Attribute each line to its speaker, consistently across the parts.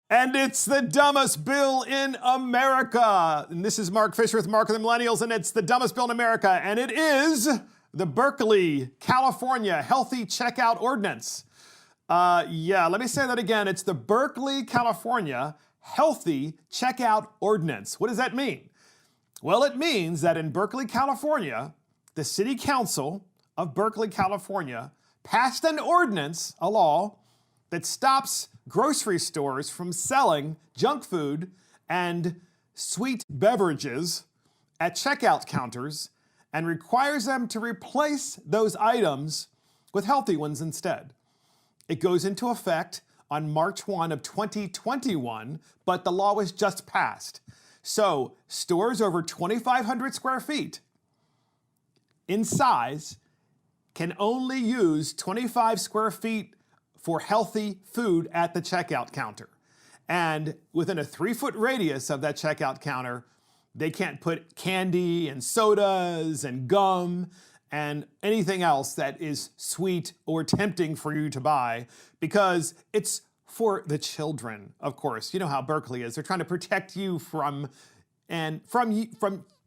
Speaker 1: And it's the dumbest bill in America. And this is Mark Fisher with Mark and the Millennials, and it's the dumbest bill in America. And it is the Berkeley, California Healthy Checkout Ordinance. Let me say that again. It's the Berkeley, California Healthy Checkout Ordinance. What does that mean? Well, it means that in Berkeley, California, the City Council of Berkeley, California passed an ordinance, a law, that stops grocery stores from selling junk food and sweet beverages at checkout counters and requires them to replace those items with healthy ones instead. It goes into effect on March 1 of 2021, but the law was just passed. So stores over 2,500 square feet in size can only use 25 square feet for healthy food at the checkout counter. And within a 3-foot radius of that checkout counter, they can't put candy and sodas and gum and anything else that is sweet or tempting for you to buy, because it's for the children, of course. You know how Berkeley is. They're trying to protect you from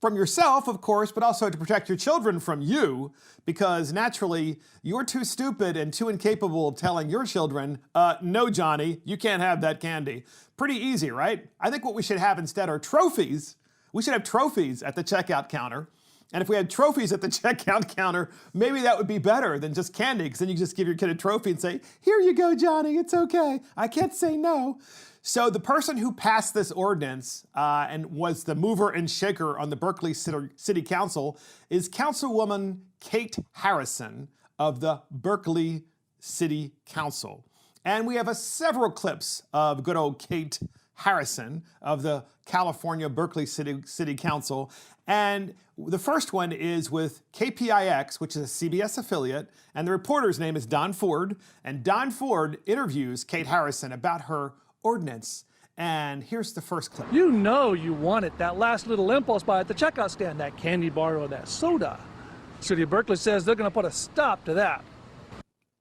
Speaker 1: yourself, of course, but also to protect your children from you, because naturally you're too stupid and too incapable of telling your children, no, Johnny, you can't have that candy. Pretty easy, right? I think what we should have instead are trophies. We should have trophies at the checkout counter. And if we had trophies at the checkout counter, maybe that would be better than just candy, because then you just give your kid a trophy and say, here you go, Johnny, it's okay. I can't say no. So the person who passed this ordinance and was the mover and shaker on the Berkeley City Council is Councilwoman Kate Harrison of the Berkeley City Council. And we have several clips of good old Kate Harrison of the California Berkeley City Council. And the first one is with KPIX, which is a CBS affiliate, and the reporter's name is Don Ford. And Don Ford interviews Kate Harrison about her ordinance. And here's the first clip.
Speaker 2: You know you want it, that last little impulse buy at the checkout stand, that candy bar or that soda. City of Berkeley says they're going to put a stop to that.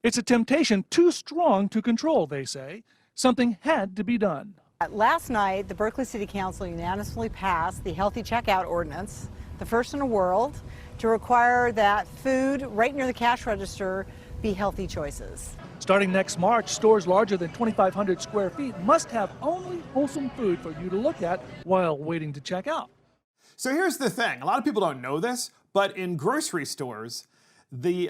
Speaker 2: It's a temptation too strong to control, they say. Something had to be done.
Speaker 3: Last night, the Berkeley City Council unanimously passed the Healthy Checkout Ordinance, the first in the world, to require that food right near the cash register be healthy choices.
Speaker 2: Starting next March, stores larger than 2,500 square feet must have only wholesome food for you to look at while waiting to check out.
Speaker 1: So here's the thing. A lot of people don't know this, but in grocery stores, the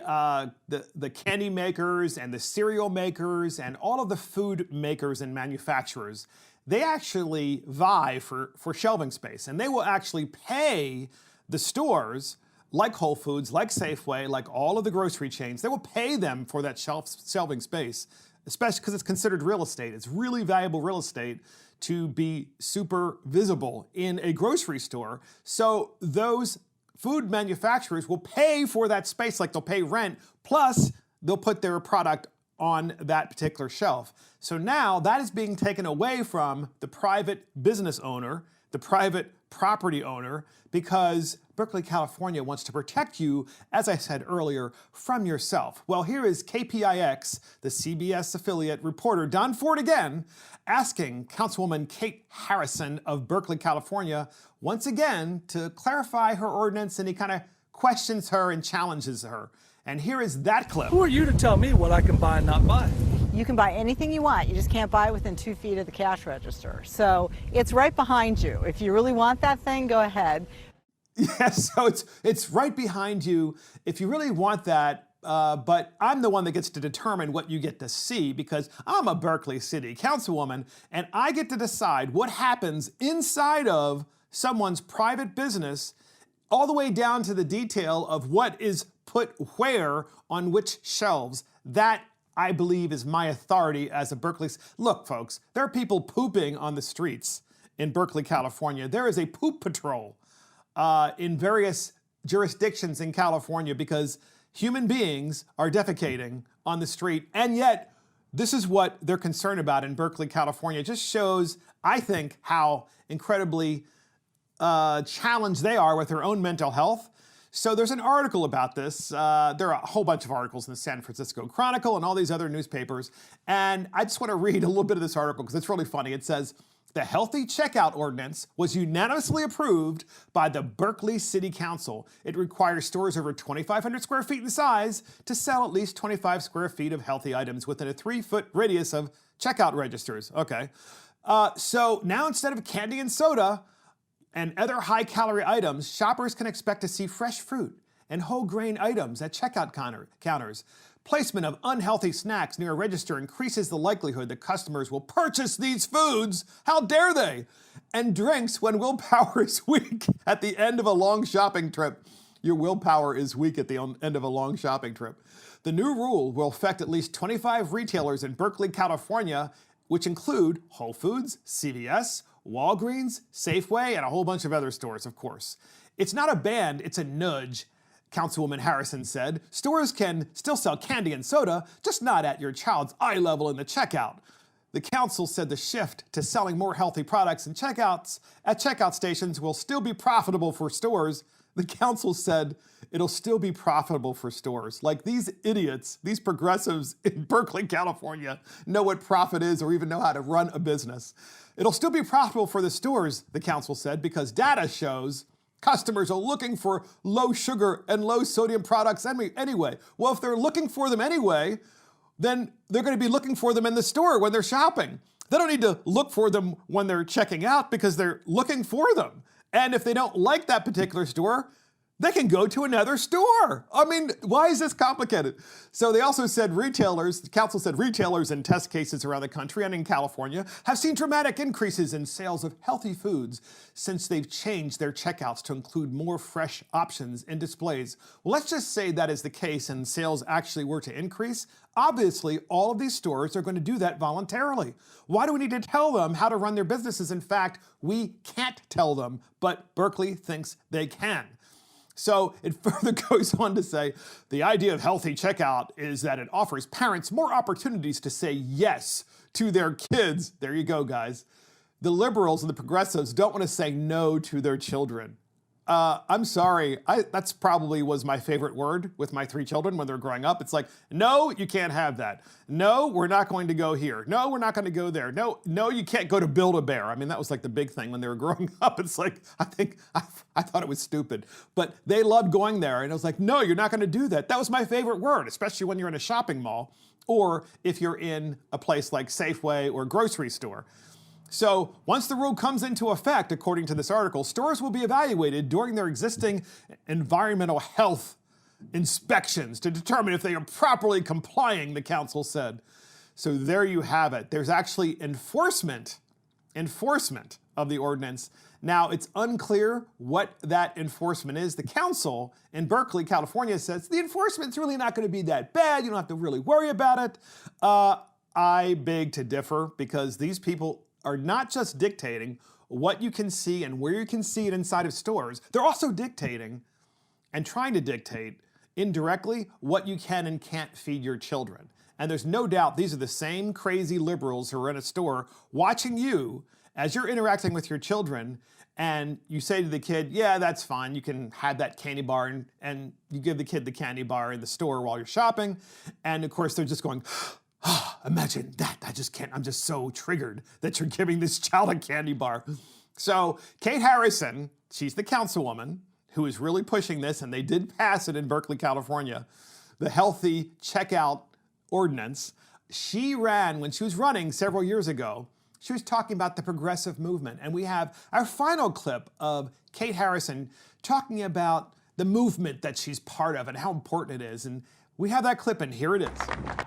Speaker 1: candy makers and the cereal makers and all of the food makers and manufacturers, they actually vie for shelving space, and they will actually pay the stores like Whole Foods, like Safeway, like all of the grocery chains. They will pay them for that shelving space, especially because it's considered real estate. It's really valuable real estate to be super visible in a grocery store. So those food manufacturers will pay for that space, like they'll pay rent, plus they'll put their product on that particular shelf. So now that is being taken away from the private business owner, the private property owner, because Berkeley, California wants to protect you, as I said earlier, from yourself. Well, here is KPIX, the CBS affiliate reporter, Don Ford again, asking Councilwoman Kate Harrison of Berkeley, California, once again to clarify her ordinance, and he kind of questions her and challenges her. And here is that clip.
Speaker 2: Who are you to tell me what I can buy and not buy?
Speaker 3: You can buy anything you want. You just can't buy within 2 feet of the cash register. So it's right behind you. If you really want that thing, go ahead.
Speaker 1: Yes, so it's right behind you if you really want that, but I'm the one that gets to determine what you get to see, because I'm a Berkeley City Councilwoman, and I get to decide what happens inside of someone's private business, all the way down to the detail of what is put where on which shelves. That, I believe, is my authority as a Berkeley. Look, folks, there are people pooping on the streets in Berkeley, California. There is a poop patrol in various jurisdictions in California because human beings are defecating on the street, and yet this is what they're concerned about in Berkeley, California. It just shows, I think, how incredibly challenged they are with their own mental health. So there's an article about this. There are a whole bunch of articles in the San Francisco Chronicle and all these other newspapers. And I just want to read a little bit of this article because it's really funny. It says, the Healthy Checkout Ordinance was unanimously approved by the Berkeley City Council. It requires stores over 2,500 square feet in size to sell at least 25 square feet of healthy items within a 3-foot radius of checkout registers. Okay. So now instead of candy and soda and other high-calorie items, shoppers can expect to see fresh fruit and whole grain items at checkout counters. Placement of unhealthy snacks near a register increases the likelihood that customers will purchase these foods, how dare they, and drinks when willpower is weak at the end of a long shopping trip. Your willpower is weak at the end of a long shopping trip. The new rule will affect at least 25 retailers in Berkeley, California, which include Whole Foods, CVS, Walgreens, Safeway, and a whole bunch of other stores, of course. It's not a ban, it's a nudge, Councilwoman Harrison said. Stores can still sell candy and soda, just not at your child's eye level in the checkout. The council said the shift to selling more healthy products and at checkout stations will still be profitable for stores. The council said it'll still be profitable for stores. Like these idiots, these progressives in Berkeley, California, know what profit is or even know how to run a business. It'll still be profitable for the stores, the council said, because data shows customers are looking for low sugar and low sodium products anyway. Well, if they're looking for them anyway, then they're going to be looking for them in the store when they're shopping. They don't need to look for them when they're checking out because they're looking for them. And if they don't like that particular store, they can go to another store. I mean, why is this complicated? So they also said the council said retailers in test cases around the country and in California have seen dramatic increases in sales of healthy foods since they've changed their checkouts to include more fresh options and displays. Well, let's just say that is the case and sales actually were to increase. Obviously, all of these stores are going to do that voluntarily. Why do we need to tell them how to run their businesses? In fact, we can't tell them, but Berkeley thinks they can. So it further goes on to say, the idea of healthy checkout is that it offers parents more opportunities to say yes to their kids. There you go, guys. The liberals and the progressives don't want to say no to their children. I'm sorry, that's probably was my favorite word with my 3 children when they were growing up. It's like, no, you can't have that. No, we're not going to go here. No, we're not going to go there. No, you can't go to Build-A-Bear. I mean, that was like the big thing when they were growing up. It's like, I thought it was stupid, but they loved going there. And I was like, no, you're not going to do that. That was my favorite word, especially when you're in a shopping mall or if you're in a place like Safeway or grocery store. So once the rule comes into effect, according to this article, stores will be evaluated during their existing environmental health inspections to determine if they are properly complying, the council said. So there you have it. There's actually enforcement of the ordinance. Now, it's unclear what that enforcement is. The council in Berkeley, California says the enforcement's really not going to be that bad. You don't have to really worry about it. I beg to differ because these people are not just dictating what you can see and where you can see it inside of stores. They're also dictating and trying to dictate indirectly what you can and can't feed your children. And there's no doubt these are the same crazy liberals who are in a store watching you as you're interacting with your children, and you say to the kid, yeah, that's fine. You can have that candy bar, and you give the kid the candy bar in the store while you're shopping. And of course, they're just going, imagine that. I just can't. I'm just so triggered that you're giving this child a candy bar. So Kate Harrison, she's the councilwoman who is really pushing this, and they did pass it in Berkeley, California, the Healthy Checkout Ordinance. She ran, when she was running several years ago, she was talking about the progressive movement. And we have our final clip of Kate Harrison talking about the movement that she's part of and how important it is. And we have that clip, and here it is.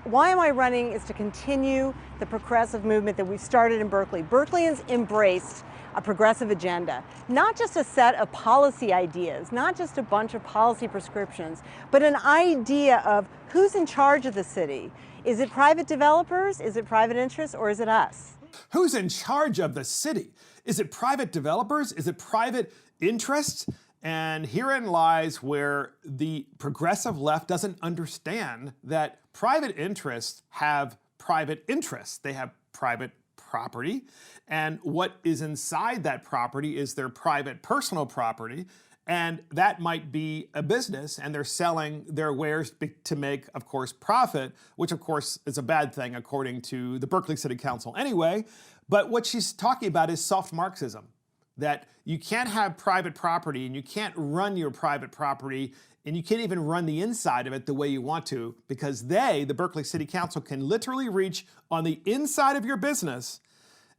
Speaker 3: Why am I running is to continue the progressive movement that we started in Berkeley. Berkeleyans embraced a progressive agenda, not just a set of policy ideas, not just a bunch of policy prescriptions, but an idea of who's in charge of the city. Is it private developers? Is it private interests? Or is it us?
Speaker 1: Who's in charge of the city? Is it private developers? Is it private interests? And herein lies where the progressive left doesn't understand that private interests have private interests. They have private property, and what is inside that property is their private personal property, And that might be a business, and they're selling their wares to make, of course, profit, which, of course, is a bad thing according to the Berkeley City Council anyway. But what she's talking about is soft Marxism, that you can't have private property and you can't run your private property and you can't even run the inside of it the way you want to, because they, the Berkeley City Council, can literally reach on the inside of your business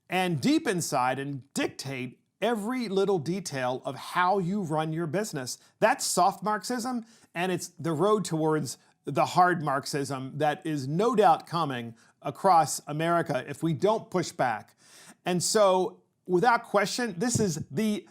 Speaker 1: and deep inside and dictate every little detail of how you run your business. That's soft Marxism, and it's the road towards the hard Marxism that is no doubt coming across America if we don't push back. And so, without question, this is the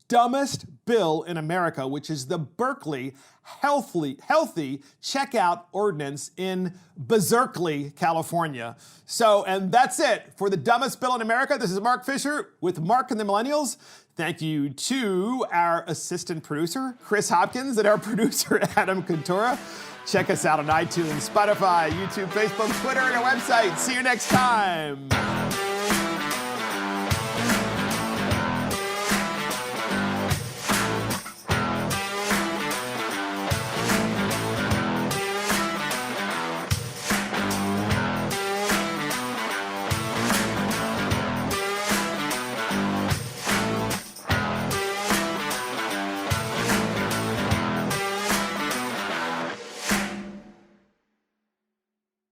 Speaker 1: dumbest bill in America, which is the Berkeley Healthy Checkout Ordinance in Berkeley, California. So, and that's it for the dumbest bill in America. This is Mark Fisher with Mark and the Millennials. Thank you to our assistant producer, Chris Hopkins, and our producer, Adam Cantora. Check us out on iTunes, Spotify, YouTube, Facebook, Twitter, and our website. See you next time.